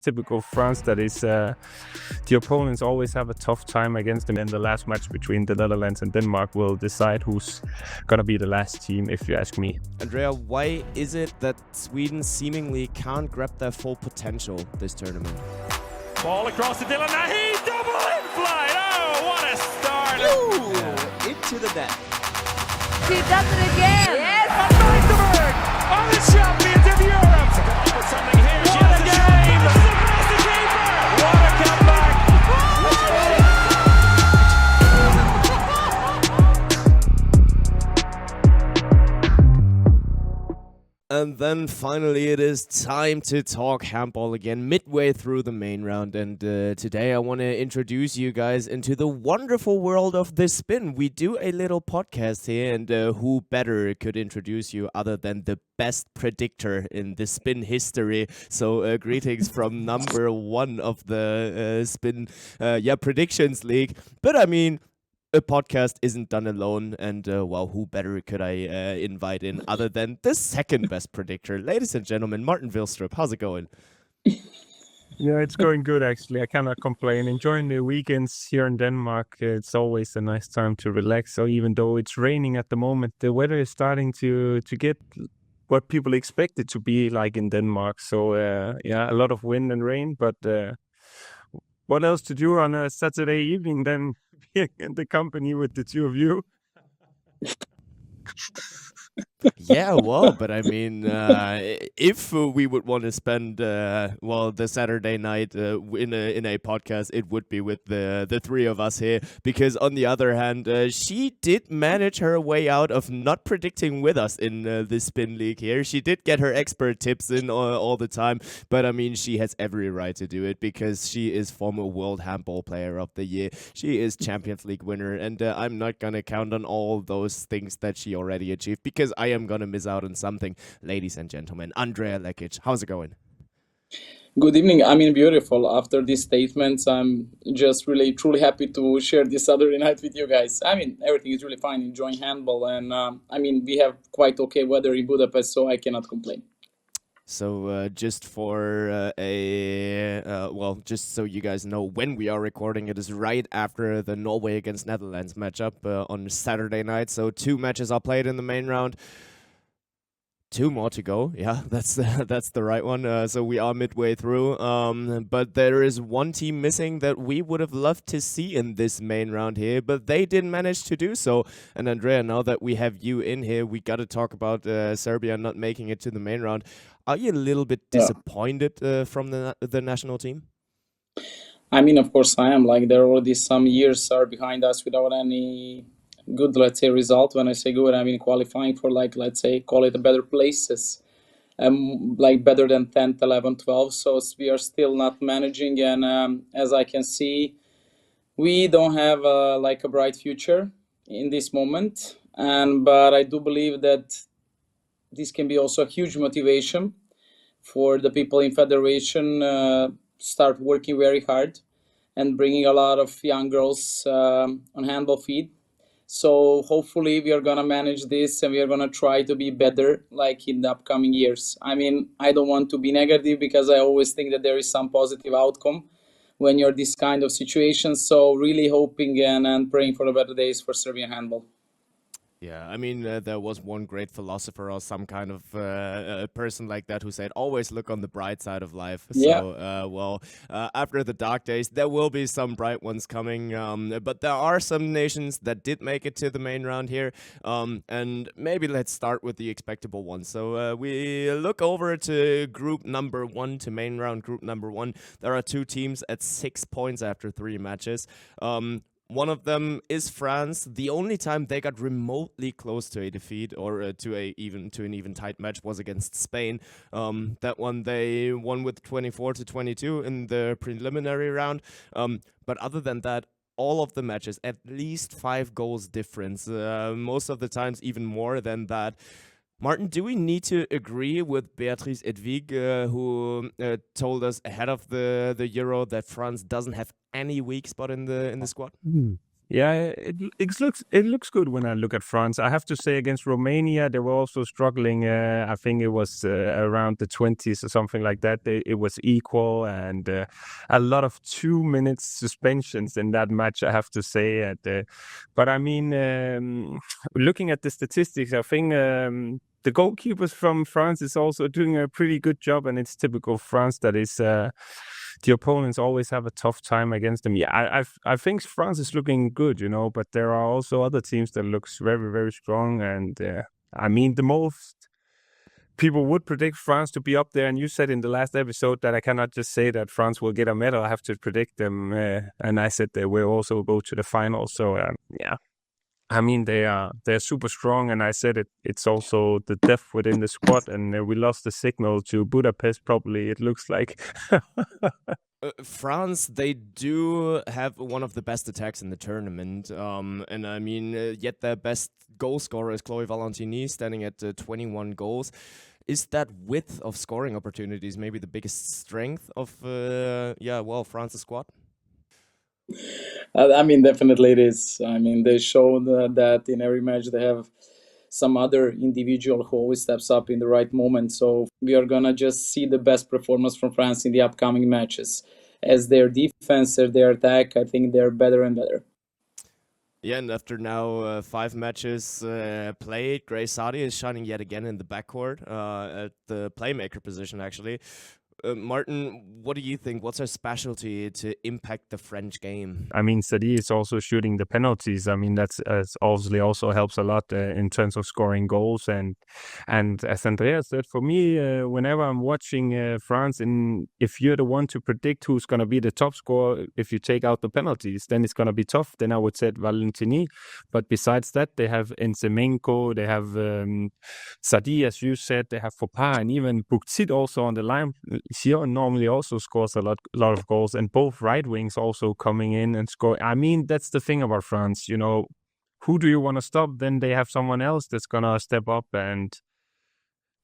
typical France. That is, the opponents always have a tough time against them. And the last match between the Netherlands and Denmark will decide who's gonna be the last team, if you ask me. Andrea, why is it that Sweden seemingly can't grab their full potential this tournament? Ball across to Dylan Nahi, double in flight. Oh, what a start! Into the net. She does it again. Yes. And Vilstrup are the champions of Europe. Put something here. She has a game. This is across the keeper. What a comeback! And then finally it is time to talk handball again, midway through the main round. And today I want to introduce you guys into the wonderful world of the spin. We do a little podcast here, and who better could introduce you other than the best predictor in the spin history. So greetings from number one of the spin predictions league. But I mean, a podcast isn't done alone, and well, who better could I invite in other than the second best predictor? Ladies and gentlemen, Martin Vilstrup, how's it going? Yeah, it's going good, actually. I cannot complain. Enjoying the weekends here in Denmark. It's always a nice time to relax. So even though it's raining at the moment, the weather is starting to get what people expect it to be like in Denmark. So yeah, a lot of wind and rain, but what else to do on a Saturday evening than being in the company with the two of you? Yeah, well, but I mean, if we would want to spend the Saturday night in a podcast, it would be with the three of us here. Because on the other hand, she did manage her way out of not predicting with us in the spin league here. She did get her expert tips in all the time, but I mean, she has every right to do it because she is former World Handball Player of the Year. She is Champions League winner, and I'm not gonna count on all those things that she already achieved because I am gonna miss out on something. Ladies and gentlemen, Andrea Lekic, how's it going? Good evening. I mean, beautiful. After these statements, I'm just really, truly happy to share this Saturday night with you guys. I mean, everything is really fine, enjoying handball. And I mean, we have quite okay weather in Budapest, so I cannot complain. So just for just so you guys know, when we are recording, it is right after the Norway against Netherlands matchup on Saturday night. So 2 matches are played in the main round. 2 more to go. Yeah, that's the right one. So we are midway through. But there is one team missing that we would have loved to see in this main round here, but they didn't manage to do so. And Andrea, now that we have you in here, we got to talk about Serbia not making it to the main round. Are you a little bit disappointed from the national team? I mean, of course I am. Like, there already some years are behind us without any good, let's say, result. When I say good, I mean qualifying for, like, let's say, call it better places, like better than 10th, 11th, 12th. So we are still not managing, and as I can see, we don't have like a bright future in this moment. But I do believe that this can be also a huge motivation for the people in federation start working very hard and bringing a lot of young girls on handball feed. So hopefully we are going to manage this, and we are going to try to be better like in the upcoming years. I mean, I don't want to be negative because I always think that there is some positive outcome when you're this kind of situation. So really hoping and praying for the better days for Serbian handball. Yeah, I mean, there was one great philosopher or some kind of person like that who said, always look on the bright side of life. So, after the dark days, there will be some bright ones coming. But there are some nations that did make it to the main round here. And maybe let's start with the expectable ones. So we look over to group number 1, to main round group number 1. There are 2 teams at 6 points after 3 matches. One of them is France. The only time they got remotely close to a defeat or to an even tight match was against Spain. That one they won with 24-22 in the preliminary round. But other than that, all of the matches, at least 5 goals difference. Most of the times even more than that. Martin, do we need to agree with Beatrice Edvig, who told us ahead of the Euro that France doesn't have any weak spot in the squad? Yeah, it looks good when I look at France. I have to say, against Romania, they were also struggling. I think it was around the 20s or something like that. It was equal, and a lot of 2 minutes suspensions in that match, I have to say. But I mean, looking at the statistics, I think the goalkeepers from France is also doing a pretty good job, and it's typical France that is. The opponents always have a tough time against them. Yeah, I think France is looking good, but there are also other teams that looks very, very strong. And I mean, the most people would predict France to be up there. And you said in the last episode that I cannot just say that France will get a medal. I have to predict them. And I said they will also go to the final. So yeah. I mean, they're super strong, and I said it's also the depth within the squad, and we lost the signal to Budapest, probably, it looks like. France, they do have one of the best attacks in the tournament, and I mean, yet their best goal scorer is Chloe Valentini, standing at 21 goals. Is that width of scoring opportunities maybe the biggest strength of, France's squad? I mean, definitely it is. I mean, they showed that in every match they have some other individual who always steps up in the right moment. So we are gonna just see the best performance from France in the upcoming matches. As their defense or their attack, I think they're better and better. Yeah, and after now 5 matches played, Grace Sadi is shining yet again in the backcourt at the playmaker position, actually. Martin, what do you think? What's her specialty to impact the French game? I mean, Sadi is also shooting the penalties. I mean, that's obviously also helps a lot in terms of scoring goals. And as Andrea said, for me, whenever I'm watching France, and if you're the one to predict who's going to be the top scorer, if you take out the penalties, then it's going to be tough. Then I would say Valentini. But besides that, they have Ensemenko, they have Sadi, as you said, they have Fopard, and even Buktit also on the line. She normally also scores a lot of goals, and both right wings also coming in and score. I mean, that's the thing about France. Who do you want to stop? Then they have someone else that's gonna step up, and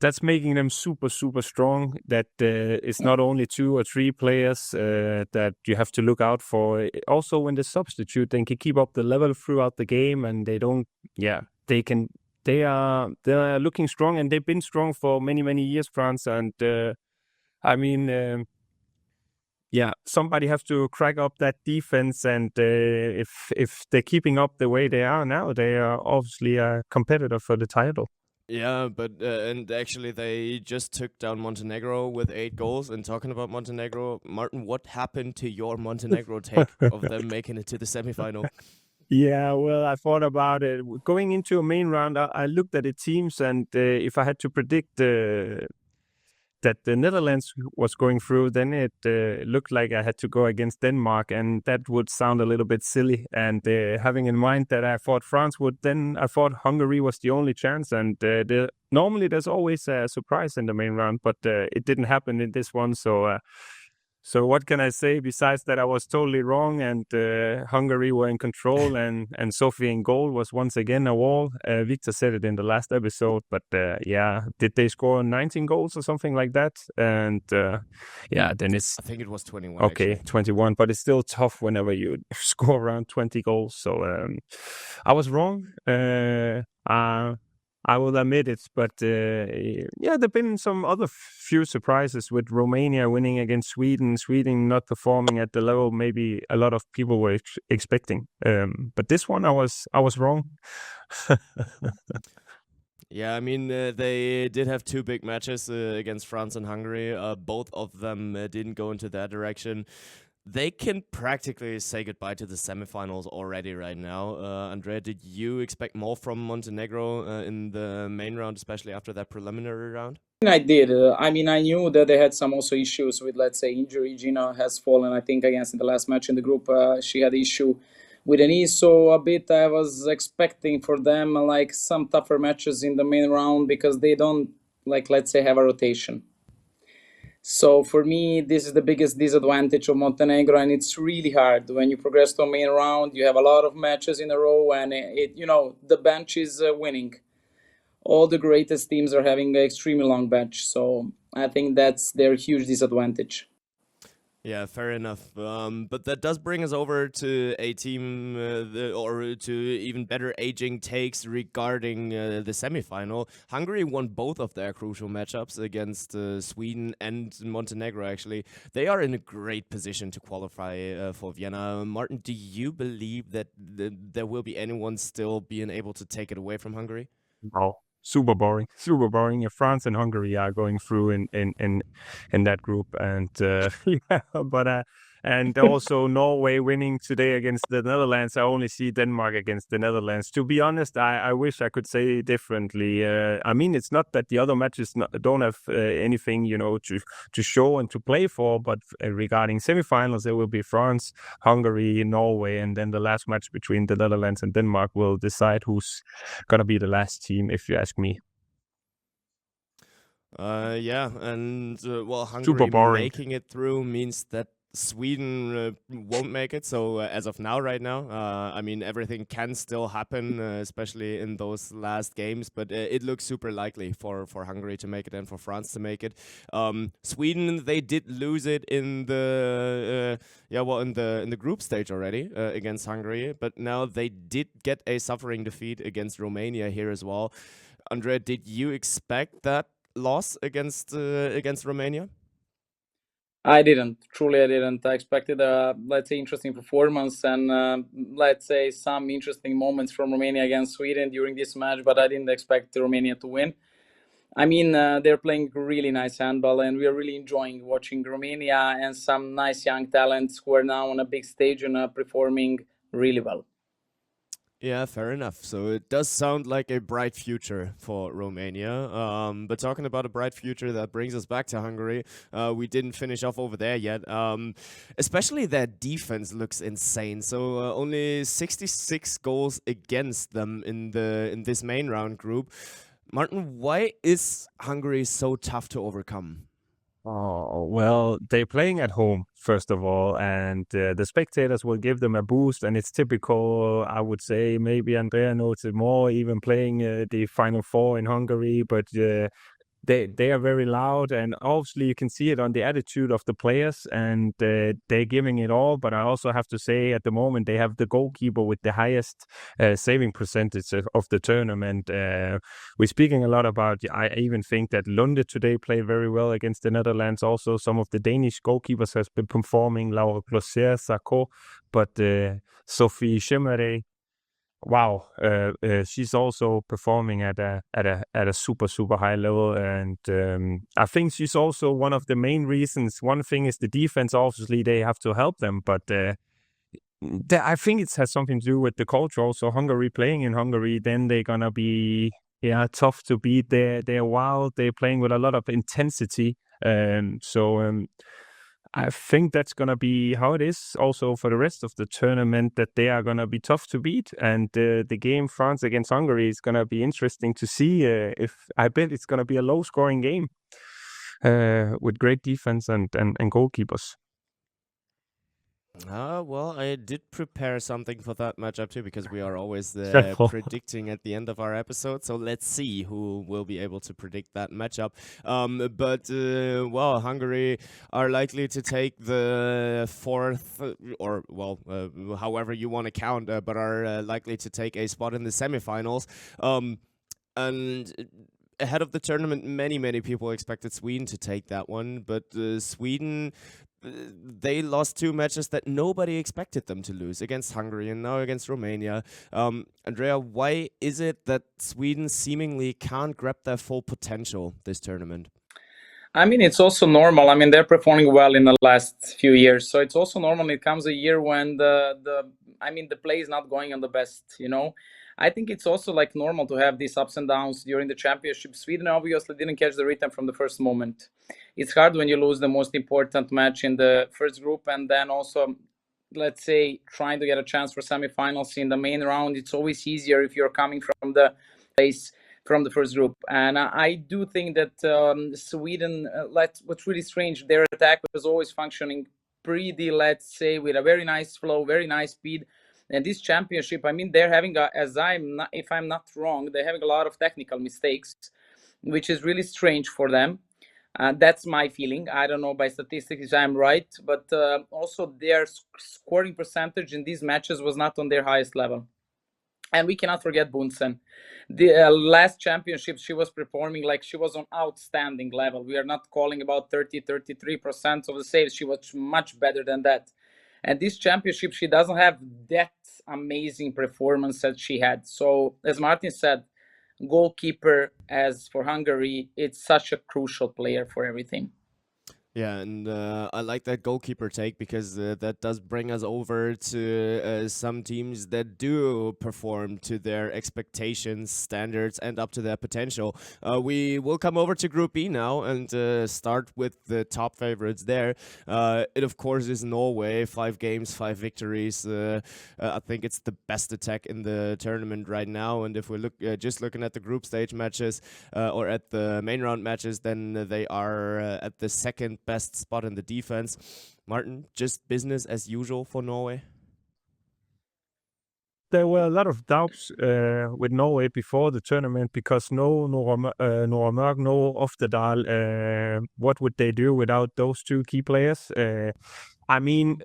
that's making them super, super strong. That it's not only 2 or 3 players that you have to look out for. Also, when they substitute, they can keep up the level throughout the game, and they don't. Yeah, they can. They're looking strong, and they've been strong for many, many years, France, and. I mean, somebody has to crack up that defense, and if they're keeping up the way they are now, they are obviously a competitor for the title. Yeah, but and actually they just took down Montenegro with 8 goals. And talking about Montenegro, Martin, what happened to your Montenegro take of them making it to the semifinal? Yeah, well, I thought about it. Going into a main round, I looked at the teams, and if I had to predict that the Netherlands was going through, then it looked like I had to go against Denmark, and that would sound a little bit silly. And having in mind that I thought France would, then I thought Hungary was the only chance. And normally there's always a surprise in the main round, but it didn't happen in this one. So what can I say besides that I was totally wrong, and Hungary were in control, and Sophie in goal was once again a wall. Victor said it in the last episode, but did they score 19 goals or something like that? And then it's... I think it was 21. Okay, actually. 21, but it's still tough whenever you score around 20 goals. So I was wrong. I will admit it, but there've been some other few surprises with Romania winning against Sweden not performing at the level maybe a lot of people were expecting. But this one I was wrong. Yeah, I mean, they did have 2 big matches against France and Hungary. Both of them didn't go into that direction. They can practically say goodbye to the semifinals already right now. Andrea, did you expect more from Montenegro in the main round, especially after that preliminary round? I did. I knew that they had some also issues with, let's say, injury. Gina has fallen, I think, against in the last match in the group. She had issue with a knee, so a bit I was expecting for them like some tougher matches in the main round, because they don't, let's say, have a rotation. So for me, this is the biggest disadvantage of Montenegro, and it's really hard when you progress to a main round. You have a lot of matches in a row, and the bench is winning. All the greatest teams are having an extremely long bench, so I think that's their huge disadvantage. Yeah, fair enough. But that does bring us over to a team, or to even better aging takes regarding the semifinal. Hungary won both of their crucial matchups against Sweden and Montenegro, actually. They are in a great position to qualify for Vienna. Martin, do you believe that there will be anyone still being able to take it away from Hungary? Oh, super boring, super boring. If France and Hungary are going through in that group, and yeah, but and also Norway winning today against the Netherlands. I only see Denmark against the Netherlands. To be honest, I wish I could say differently. I mean, it's not that the other matches don't have anything, to show and to play for, but regarding semifinals, there will be France, Hungary, Norway, and then the last match between the Netherlands and Denmark will decide who's gonna be the last team, if you ask me. Yeah, and well, Super Hungary boring. making it through means that Sweden won't make it. So as of now, right now, I mean, everything can still happen, especially in those last games. But it looks super likely for Hungary to make it and for France to make it. Sweden, they did lose it in the in the group stage already against Hungary, but now they did get a suffering defeat against Romania here as well. Andrea, did you expect that loss against Romania? I didn't. Truly, I didn't. I expected let's say, interesting performance and let's say some interesting moments from Romania against Sweden during this match, but I didn't expect Romania to win. I mean, they're playing really nice handball, and we are really enjoying watching Romania and some nice young talents who are now on a big stage and are performing really well. Yeah, fair enough. So it does sound like a bright future for Romania. But talking about a bright future, that brings us back to Hungary. We didn't finish off over there yet. Especially their defense looks insane. So only 66 goals against them in this main round group. Martin, why is Hungary so tough to overcome? Oh, well, they're playing at home, first of all, and the spectators will give them a boost. And it's typical, I would say, maybe Andrea knows it more, even playing the Final Four in Hungary, but they are very loud, and obviously you can see it on the attitude of the players, and they're giving it all. But I also have to say, at the moment, they have the goalkeeper with the highest saving percentage of the tournament. We're speaking a lot about, I even think that Lunde today played very well against the Netherlands. Also, some of the Danish goalkeepers has been performing, Laura Clossier, Sarko, but Sophie Chimere, wow, she's also performing at a super high level, and I think she's also one of the main reasons. One thing is the defense. Obviously, they have to help them, but I think it has something to do with the culture. Also, Hungary playing in Hungary, then they're gonna be tough to beat. They're wild. They're playing with a lot of intensity, I think that's going to be how it is also for the rest of the tournament, that they are going to be tough to beat. And the game France against Hungary is going to be interesting to see. I bet it's going to be a low-scoring game with great defense and goalkeepers. Well, I did prepare something for that matchup too, because we are always predicting at the end of our episode. So let's see who will be able to predict that matchup. Well, Hungary are likely to take the fourth, however you want to count, but are likely to take a spot in the semifinals. And ahead of the tournament, many people expected Sweden to take that one, but Sweden, they lost two matches that nobody expected them to lose, against Hungary and now against Romania. Andrea, why is it that Sweden seemingly can't grab their full potential this tournament? I mean, it's also normal. I mean, they're performing well in the last few years, so it's also normal. It comes a year when the play is not going on the best. I think it's also like normal to have these ups and downs during the championship. Sweden obviously didn't catch the rhythm from the first moment. It's hard when you lose the most important match in the first group, and then also, let's say, trying to get a chance for semifinals in the main round. It's always easier if you're coming from the place from the first group. And I do think that Sweden, what's really strange, their attack was always functioning pretty, let's say, with a very nice flow, very nice speed. And this championship, I mean, they're having, if I'm not wrong, they're having a lot of technical mistakes, which is really strange for them. That's my feeling. I don't know by statistics I'm right, but also their scoring percentage in these matches was not on their highest level. And we cannot forget Bunsen. The last championship, she was performing like she was on outstanding level. We are not calling about 33% of the saves. She was much better than that. And this championship, she doesn't have that amazing performance that she had. So, as Martin said, goalkeeper, as for Hungary, it's such a crucial player for everything. Yeah, and I like that goalkeeper take because that does bring us over to some teams that do perform to their expectations, standards, and up to their potential. We will come over to Group B now and start with the top favorites there. It, of course, is Norway. 5 games, 5 victories. I think it's the best attack in the tournament right now. And if we look just looking at the group stage matches or at the main round matches, then they are at the second best spot in the defense. Martin, just business as usual for Norway? There were a lot of doubts with Norway before the tournament because no Nora Mørk, no Oftedal. What would they do without those 2 key players? I mean,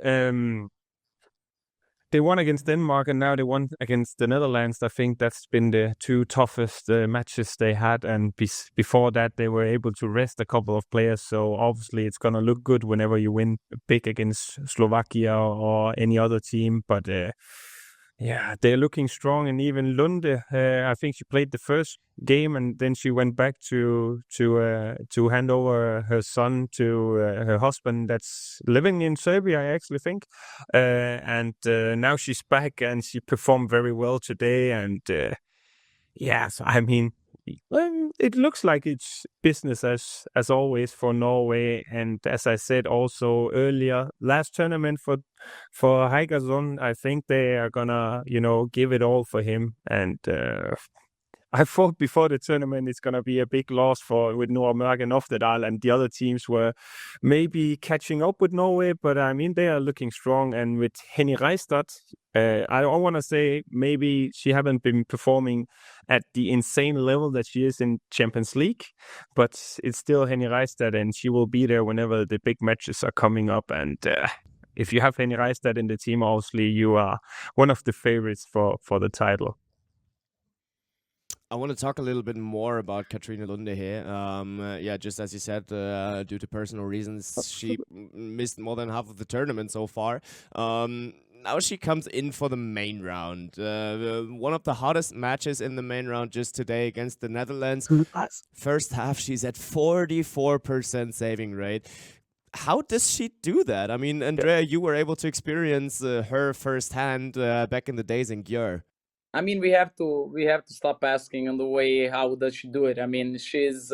they won against Denmark and now they won against the Netherlands. I think that's been the 2 toughest matches they had. And before that, they were able to rest a couple of players. So obviously, it's going to look good whenever you win big against Slovakia or any other team. But yeah, they're looking strong. And even Lunde, I think she played the first game and then she went back to hand over her son to her husband that's living in Serbia, I actually think. And now she's back and she performed very well today. And yeah, so I mean, it looks like it's business as always for Norway. And as I said also earlier, last tournament for Heigason, I think they are gonna, give it all for him. And I thought before the tournament it's gonna be a big loss with Nora Mørk and Oftedal, and the other teams were maybe catching up with Norway, but I mean they are looking strong. And with Henny Reistad, I don't want to say maybe she haven't been performing at the insane level that she is in Champions League, but it's still Henny Reistad, and she will be there whenever the big matches are coming up. And if you have Henny Reistad in the team, obviously you are one of the favorites for the title. I want to talk a little bit more about Katrine Lunde here. Yeah, just as you said, due to personal reasons, she missed more than half of the tournament so far. Now she comes in for the main round. One of the hottest matches in the main round just today against the Netherlands. First half, she's at 44% saving rate. How does she do that? I mean, Andrea, you were able to experience her firsthand back in the days in Gjør. I mean, we have to stop asking on the way how does she do it. I mean, she's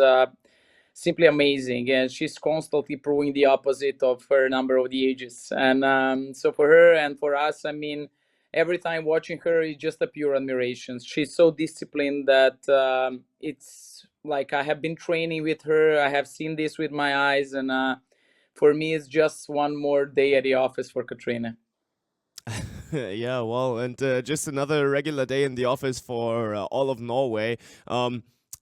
simply amazing, and she's constantly proving the opposite of her number of the ages. And so for her and for us, I mean, every time watching her is just a pure admiration. She's so disciplined that it's like I have been training with her. I have seen this with my eyes, and for me, it's just one more day at the office for Katrine. Yeah, well, and just another regular day in the office for all of Norway,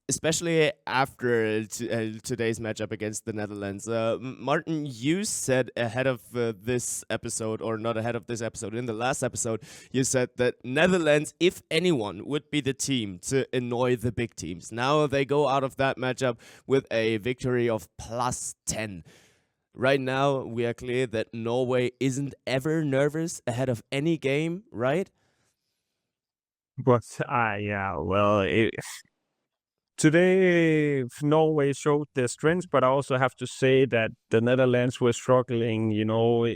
especially after today's matchup against the Netherlands. Martin, you said ahead of this episode, or not ahead of this episode, in the last episode, you said that Netherlands, if anyone, would be the team to annoy the big teams. Now they go out of that matchup with a victory of +10. Right now, we are clear that Norway isn't ever nervous ahead of any game, right? But yeah, well, today Norway showed their strengths, but I also have to say that the Netherlands were struggling,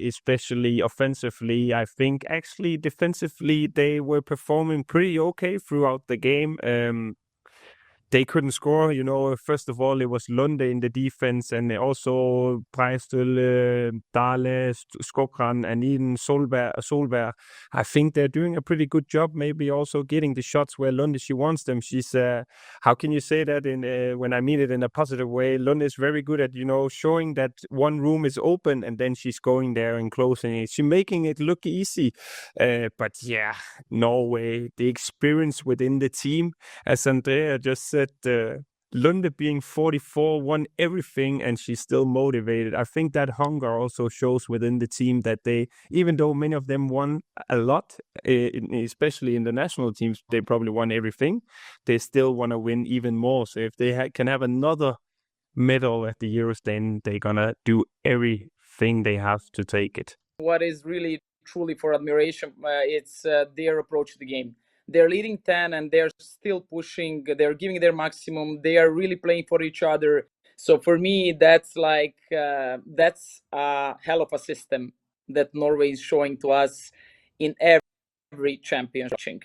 especially offensively. I think actually defensively they were performing pretty okay throughout the game. They couldn't score, First of all, it was Lunde in the defense, and also Preistel, Dale, Skokran, and even Solberg. I think they're doing a pretty good job, maybe also getting the shots where Lunde, she wants them. She's, how can you say that when I mean it in a positive way? Lunde is very good at, showing that one room is open, and then she's going there and closing it. She's making it look easy. But yeah, Norway, the experience within the team, as Andrea just said, Lunde being 44, won everything, and she's still motivated. I think that hunger also shows within the team that they, even though many of them won a lot, especially in the national teams, they probably won everything. They still want to win even more. So if they can have another medal at the Euros, then they're gonna do everything they have to take it. What is really truly for admiration, it's their approach to the game. They're leading 10 and they're still pushing, they're giving their maximum, they are really playing for each other. So for me, that's like, that's a hell of a system that Norway is showing to us in every championship.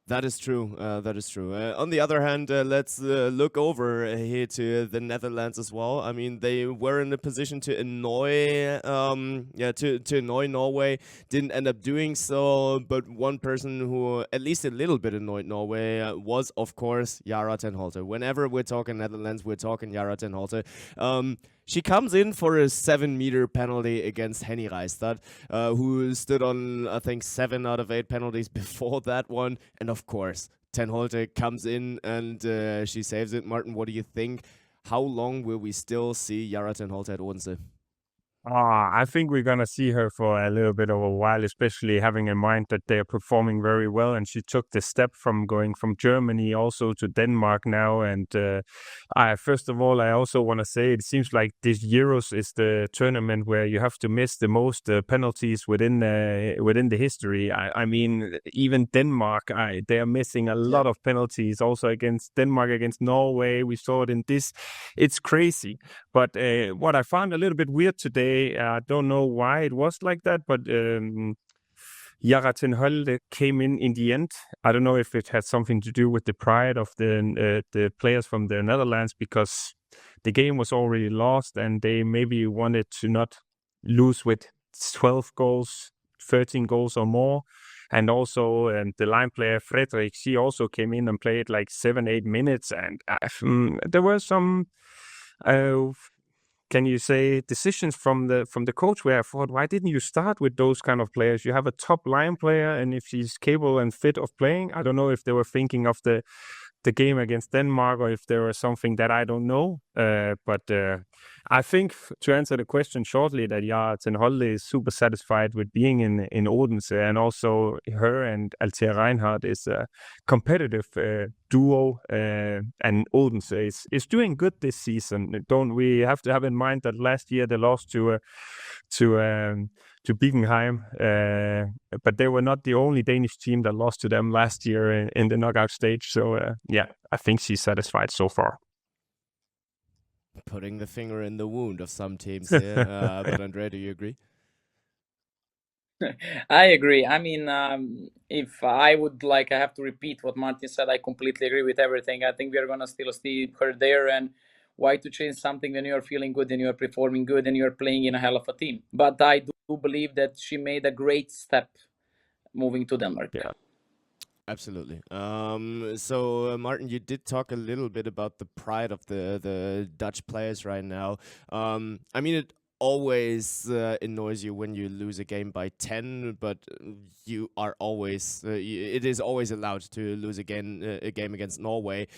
That is true. That is true. On the other hand, let's look over here to the Netherlands as well. I mean, they were in a position to annoy, to annoy Norway. Didn't end up doing so. But one person who at least a little bit annoyed Norway was, of course, Yara ten Holte. Whenever we're talking Netherlands, we're talking Yara ten Holte. She comes in for a 7-meter penalty against Henny Reistad, who stood on, I think, 7 out of 8 penalties before that one. And of course, ten Holte comes in and she saves it. Martin, what do you think? How long will we still see Yara ten Holte at Odense? I think we're going to see her for a little bit of a while, especially having in mind that they're performing very well. And she took the step from going from Germany also to Denmark now. And first of all, I also want to say it seems like this Euros is the tournament where you have to miss the most penalties within the history. I mean, even Denmark, they are missing a lot of penalties also against Denmark, against Norway. We saw it in this. It's crazy. But what I found a little bit weird today, I don't know why it was like that, but Yara ten Holte came in the end. I don't know if it had something to do with the pride of the players from the Netherlands, because the game was already lost and they maybe wanted to not lose with 12 goals, 13 goals or more. And also the line player, Fredrik, she also came in and played like 7-8 minutes. And there were some... can you say decisions from the coach where I thought, why didn't you start with those kind of players? You have a top line player, and if she's capable and fit of playing, I don't know if they were thinking of the game against Denmark or if there was something that I don't know. But I think, to answer the question shortly, that Yara ten Holte is super satisfied with being in Odense, and also her and Althea Reinhardt is a competitive duo, and Odense is doing good this season. Don't we have to have in mind that last year they lost to Biegenheim, but they were not the only Danish team that lost to them last year in the knockout stage. So I think she's satisfied so far. Putting the finger in the wound of some teams here. But Andrea, do you agree? I agree. I mean, if I would I have to repeat what Martin said, I completely agree with everything. I think we are going to still see her there, and why to change something when you are feeling good and you are performing good and you are playing in a hell of a team. But I do believe that she made a great step moving to Denmark. Yeah. Absolutely. So, Martin, you did talk a little bit about the pride of the Dutch players right now. I mean, it always annoys you when you lose a game by 10, but you are always it is always allowed to lose a game against Norway.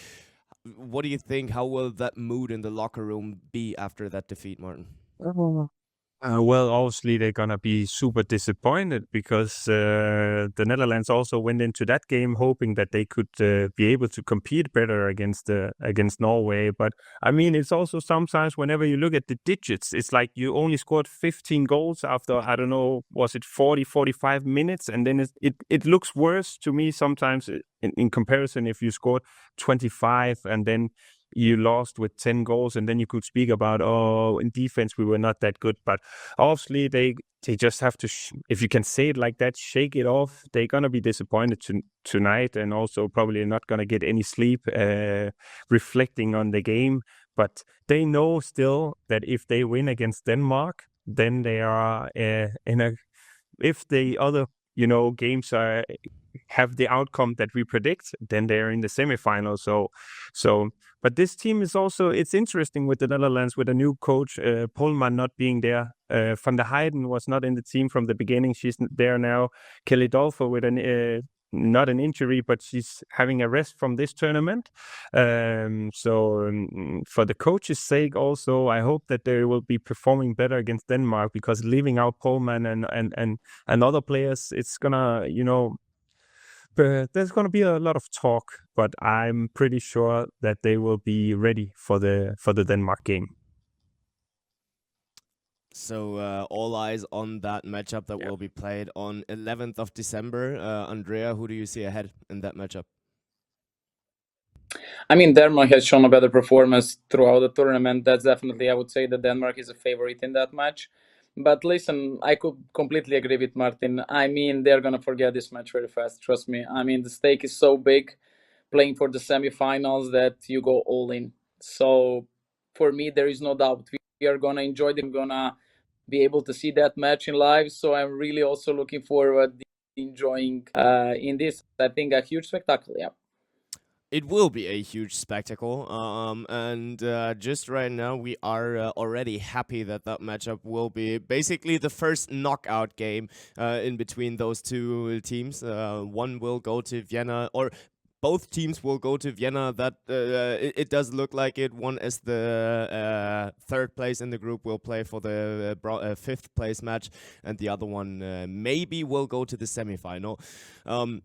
What do you think? How will that mood in the locker room be after that defeat, Martin? Well, obviously they're gonna be super disappointed, because the Netherlands also went into that game hoping that they could be able to compete better against Norway. But I mean, it's also sometimes whenever you look at the digits, it's like you only scored 15 goals after, I don't know, was it 45 minutes, and then it looks worse to me sometimes in comparison if you scored 25 and then you lost with 10 goals, and then you could speak about, in defense we were not that good. But obviously they just have to, if you can say it like that, shake it off. They're gonna be disappointed tonight, and also probably not gonna get any sleep reflecting on the game. But they know still that if they win against Denmark, then they are if the other games have the outcome that we predict, then they're in the semifinal. So but this team is also, it's interesting with the Netherlands, with a new coach, Polman not being there. Van der Heijden was not in the team from the beginning. She's there now. Kelly Dolfer with a not an injury, but she's having a rest from this tournament. So for the coach's sake, also, I hope that they will be performing better against Denmark, because leaving out Pohlmann and other players, it's gonna, there's gonna be a lot of talk. But I'm pretty sure that they will be ready for the Denmark game. So all eyes on that matchup that will be played on 11th of December. Andrea, who do you see ahead in that matchup? I mean, Denmark has shown a better performance throughout the tournament. That's definitely, I would say that Denmark is a favorite in that match. But listen, I could completely agree with Martin. I mean, they're going to forget this match very fast. Trust me. I mean, the stake is so big playing for the semifinals that you go all in. So for me, there is no doubt. We are going to enjoy them. Going to be able to see that match in live. So I'm really also looking forward to enjoying in this, I think, a huge spectacle. Yeah. It will be a huge spectacle, and just right now we are already happy that matchup will be basically the first knockout game in between those two teams. One will go to Vienna, or both teams will go to Vienna. That it does look like it. One is the third place in the group will play for the fifth place match, and the other one maybe will go to the semifinal.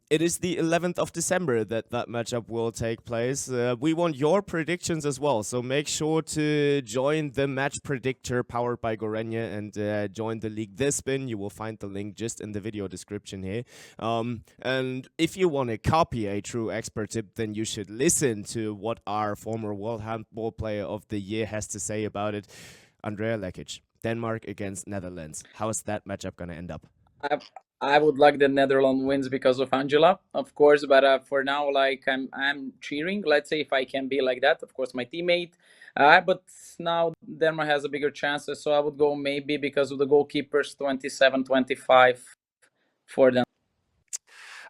It is the 11th of December that matchup will take place. We want your predictions as well, so make sure to join the match predictor powered by Gorenje and join the league this spin. You will find the link just in the video description here. And if you want to copy a true expert tip, then you should listen to what our former World Handball Player of the Year has to say about it. Andrea Lekic, Denmark against Netherlands. How is that matchup going to end up? I would like the Netherlands wins because of Angela, of course. But for now, like I'm cheering. Let's say if I can be like that, of course, my teammate. But now Denmark has a bigger chances, so I would go maybe because of the goalkeepers, 27-25 for them.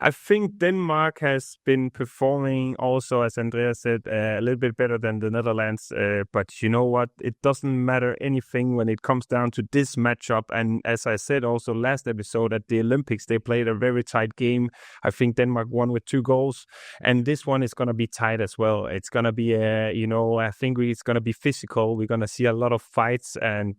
I think Denmark has been performing also, as Andrea said, a little bit better than the Netherlands. But you know what? It doesn't matter anything when it comes down to this matchup. And as I said also last episode, at the Olympics, they played a very tight game. I think Denmark won with 2 goals. And this one is going to be tight as well. It's going to be, I think it's going to be physical. We're going to see a lot of fights and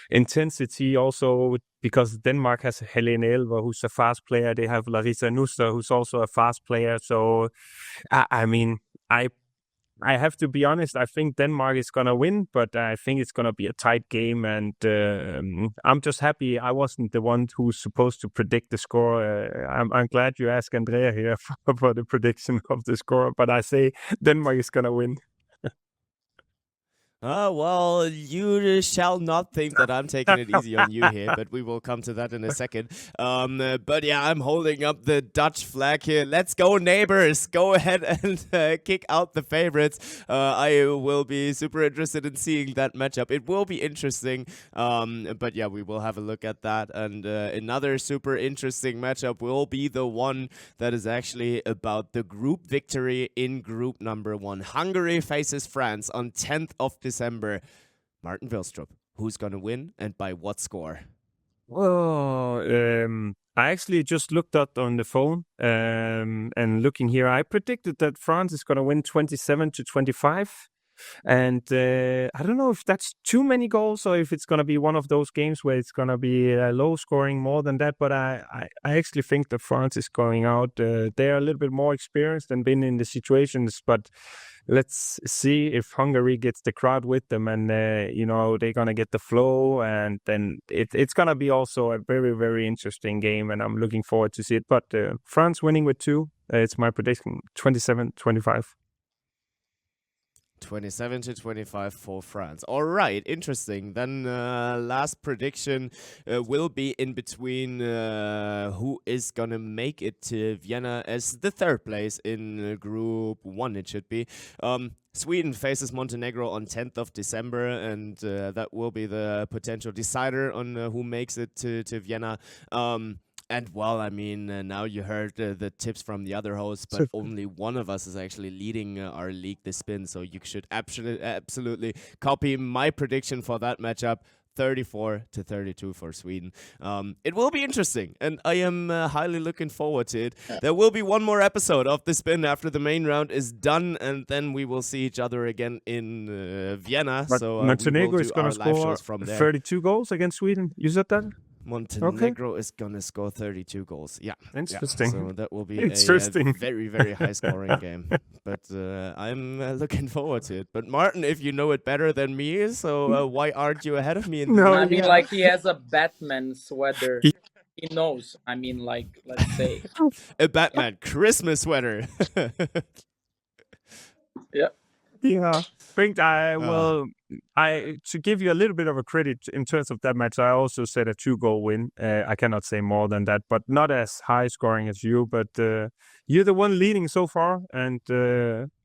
intensity also, because Denmark has Helene Elver, who's a fast player. They have Larissa Nuster, who's also a fast player. So, I mean, I have to be honest. I think Denmark is going to win, but I think it's going to be a tight game. And I'm just happy I wasn't the one who's supposed to predict the score. I'm glad you asked Andrea here for the prediction of the score. But I say Denmark is going to win. Well, you shall not think that I'm taking it easy on you here, but we will come to that in a second. But yeah, I'm holding up the Dutch flag here. Let's go, neighbors. Go ahead and kick out the favorites. I will be super interested in seeing that matchup. It will be interesting. But yeah, we will have a look at that. And another super interesting matchup will be the one that is actually about the group victory in group number 1. Hungary faces France on 10th of December. Martin Vilstrup, who's going to win and by what score? Well, I actually just looked up on the phone and looking here, I predicted that France is going to win 27-25. And I don't know if that's too many goals or if it's going to be one of those games where it's going to be low scoring more than that. But I actually think that France is going out. They're a little bit more experienced and been in the situations. But let's see if Hungary gets the crowd with them and, they're going to get the flow. And then it's going to be also a very, very interesting game. And I'm looking forward to see it. But France winning with 2, it's my prediction, 27-25. 27-25 for France. All right, interesting. Then last prediction will be in between who is going to make it to Vienna as the third place in Group 1, it should be. Sweden faces Montenegro on 10th of December, and that will be the potential decider on who makes it to Vienna. And well, I mean, now you heard the tips from the other hosts, but only one of us is actually leading our league this spin. So you should absolutely copy my prediction for that matchup. 34-32 for Sweden. It will be interesting, and I am highly looking forward to it. There will be one more episode of the spin after the main round is done, and then we will see each other again in Vienna. But so Montenegro is going to score 32 goals against Sweden. You said that? Montenegro is going to score 32 goals. Yeah. Interesting. So that will be Interesting. a very, very high-scoring game. But I'm looking forward to it. But Martin, if you know it better than me, so why aren't you ahead of me? I mean, like, he has a Batman sweater. He knows. I mean, like, let's say. A Batman Christmas sweater. Yeah. Yeah. Bengt, to give you a little bit of a credit in terms of that match, I also said a 2-goal win. I cannot say more than that, but not as high scoring as you. But you're the one leading so far, and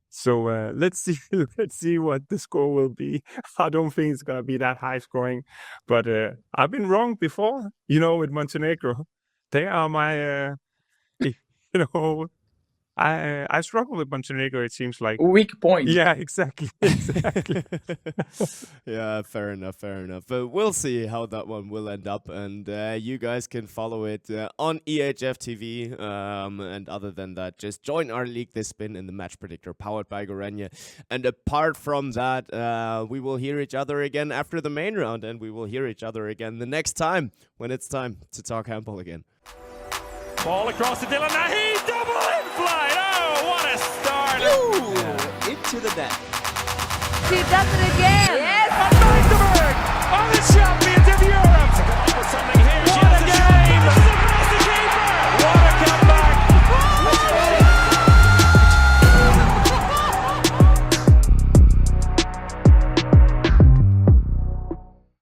so let's see what the score will be. I don't think it's gonna be that high scoring, but I've been wrong before. With Montenegro, they are my I struggle with Montenegro, it seems like. Weak point. Yeah, exactly. Yeah, fair enough. But we'll see how that one will end up. And you guys can follow it on EHF TV. And other than that, just join our League This Spin in the Match Predictor powered by Gorenje. And apart from that, we will hear each other again after the main round. And we will hear each other again the next time when it's time to talk handball again. Ball across to Dylan Nahi, double in flight. Oh, what a start. Into the net. She does it again. Yes. Van Dijtenberg are the champions.